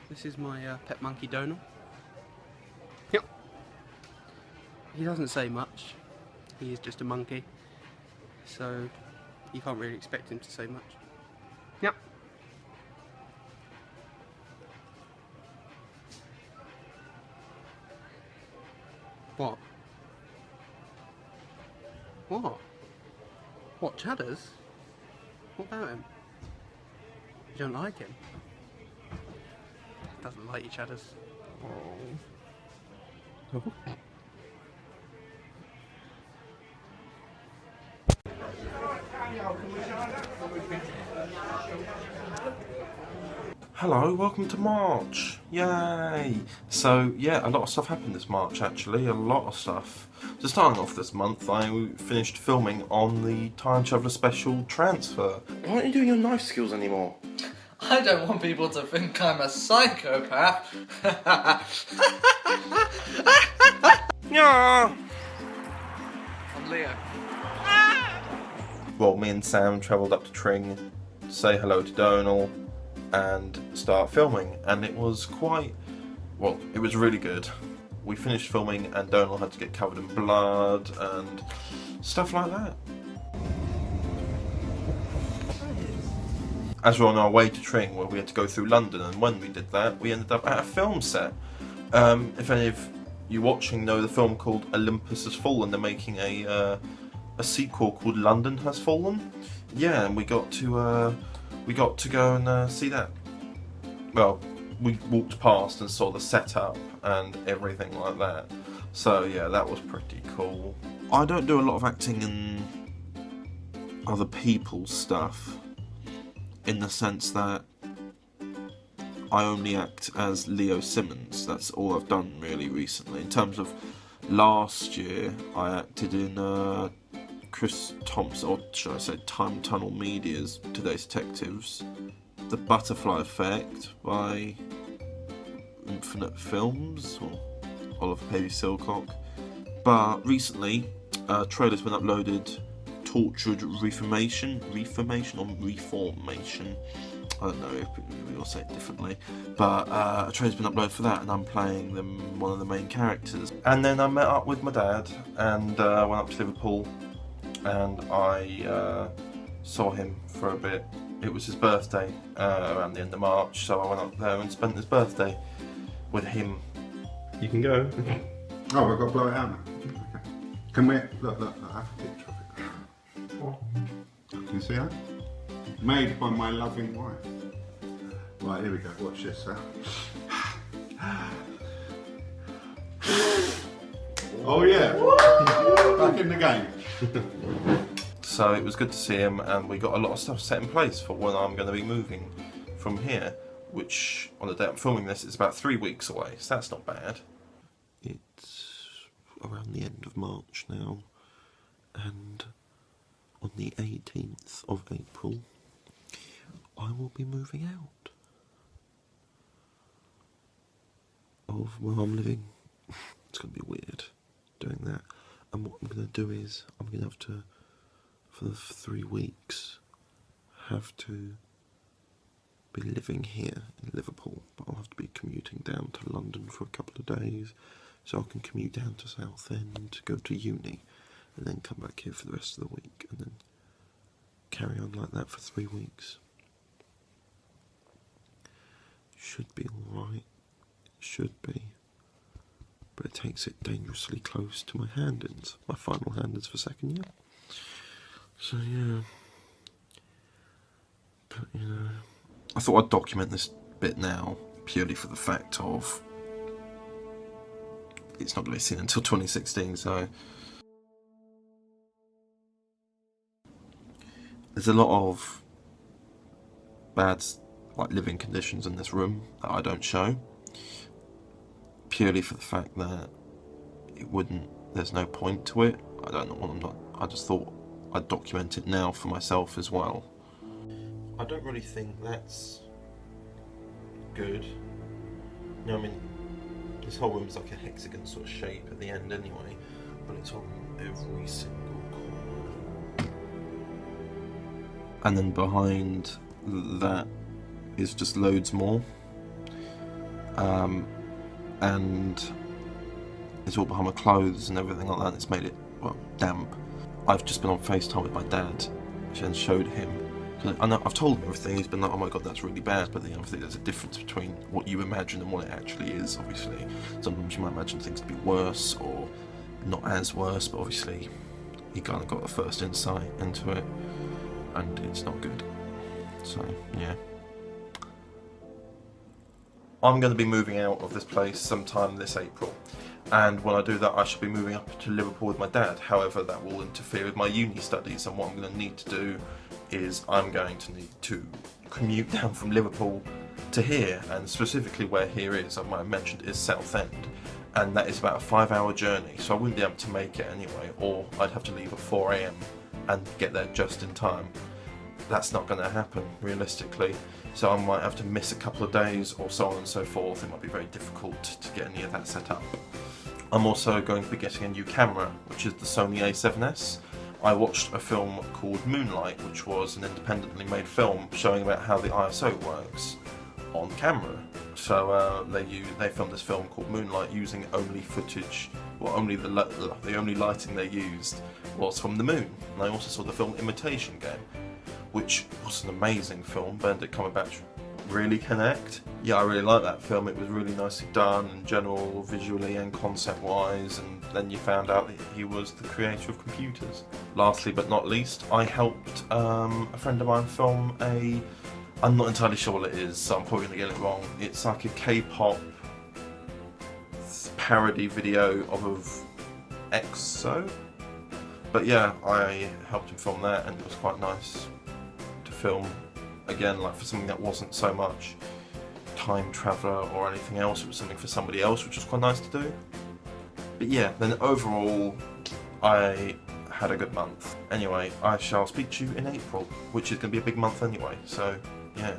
This is my pet monkey Donal. Yep. He doesn't say much. He is just a monkey, so you can't really expect him to say much. Yep. What? What? What, Chadders? What about him? You don't like him? Doesn't like you, Chadders. Oh. Hello, welcome to March. Yay! So yeah, a lot of stuff happened this March actually, a lot of stuff. So starting off this month, I finished filming on the Time Traveller Special Transfer. Why aren't you doing your knife skills anymore? I don't want people to think I'm a psychopath. Yeah. I'm Leo. Well, me and Sam travelled up to Tring to say hello to Donal and start filming, and it was it was really good. We finished filming and Donal had to get covered in blood and stuff like that. As we're on our way to Tring, where we had to go through London, and when we did that, we ended up at a film set. If any of you watching know the film called Olympus Has Fallen, they're making a sequel called London Has Fallen. Yeah, and we got to go and see that. Well, we walked past and saw the setup and everything like that. So yeah, that was pretty cool. I don't do a lot of acting in other people's stuff, in the sense that I only act as Leo Simmons. That's all I've done really recently. In terms of last year, I acted in Chris Thompson, or should I say Time Tunnel Media's Today's Detectives, The Butterfly Effect by Infinite Films, or Oliver Pavey Silcock. But recently, a trailer's been uploaded, Torchwood Reformation, I don't know if we all say it differently, but a trailer's been uploaded for that, and I'm playing one of the main characters. And then I met up with my dad and went up to Liverpool, and I saw him for a bit. It was his birthday around the end of March, so I went up there and spent his birthday with him. You can go. Oh, we've got to blow it out now. Okay. Can we look, I have a picture of it. Can you see that? Made by my loving wife. Right, here we go, watch this, Oh yeah, back in the game. So it was good to see him, and we got a lot of stuff set in place for when I'm going to be moving from here, which on the day I'm filming this is about 3 weeks away, so that's not bad. It's around the end of March now, and on the 18th of April I will be moving out of where I'm living. It's going to be weird doing that, and what I'm going to do is I'm going to have to, for the 3 weeks, have to be living here in Liverpool, but I'll have to be commuting down to London for a couple of days, so I can commute down to Southend, go to uni, and then come back here for the rest of the week, and then carry on like that for 3 weeks. Should be alright, it should be, but it takes it dangerously close to my hand-ins, my final hand-ins for second year. So yeah, but you know, I thought I'd document this bit now, purely for the fact of it's not going to be seen until 2016, so there's a lot of bad living conditions in this room that I don't show, purely for the fact that there's no point to it. I just thought I'd document it now for myself as well. I don't really think that's good. You know, I mean, this whole room's like a hexagon sort of shape at the end anyway, but it's on every single corner. And then behind that is just loads more. and it's all behind my clothes and everything like that. It's made it, well, damp. I've just been on FaceTime with my dad and showed him. I know, I've told him everything. He's been like, "Oh my god, that's really bad." But I think there's a difference between what you imagine and what it actually is. Obviously, sometimes you might imagine things to be worse or not as worse. But obviously, he kind of got the first insight into it, and it's not good. So yeah, I'm going to be moving out of this place sometime this April. And when I do that, I shall be moving up to Liverpool with my dad. However, that will interfere with my uni studies, and what I'm going to need to do is I'm going to need to commute down from Liverpool to here, and specifically where here is, I might have mentioned, is Southend, and that is about a 5-hour journey, so I wouldn't be able to make it anyway, or I'd have to leave at 4 AM and get there just in time. That's not going to happen, realistically, so I might have to miss a couple of days or so on and so forth. It might be very difficult to get any of that set up. I'm also going to be getting a new camera, which is the Sony A7S. I watched a film called Moonlight, which was an independently made film showing about how the ISO works on camera. So they filmed this film called Moonlight using only footage, well, the only lighting they used was from the moon. And I also saw the film Imitation Game, which was an amazing film. Benedict Cumberbatch really connect. Yeah, I really like that film. It was really nicely done in general, visually and concept-wise, and then you found out that he was the creator of computers. Lastly but not least, I helped a friend of mine film I'm not entirely sure what it is, so I'm probably going to get it wrong. It's like a K-pop parody video of EXO. But yeah, I helped him film that, and it was quite nice to film. Again, like for something that wasn't so much time traveller or anything else, it was something for somebody else, which was quite nice to do. But yeah, then overall, I had a good month. Anyway, I shall speak to you in April, which is going to be a big month anyway, so yeah.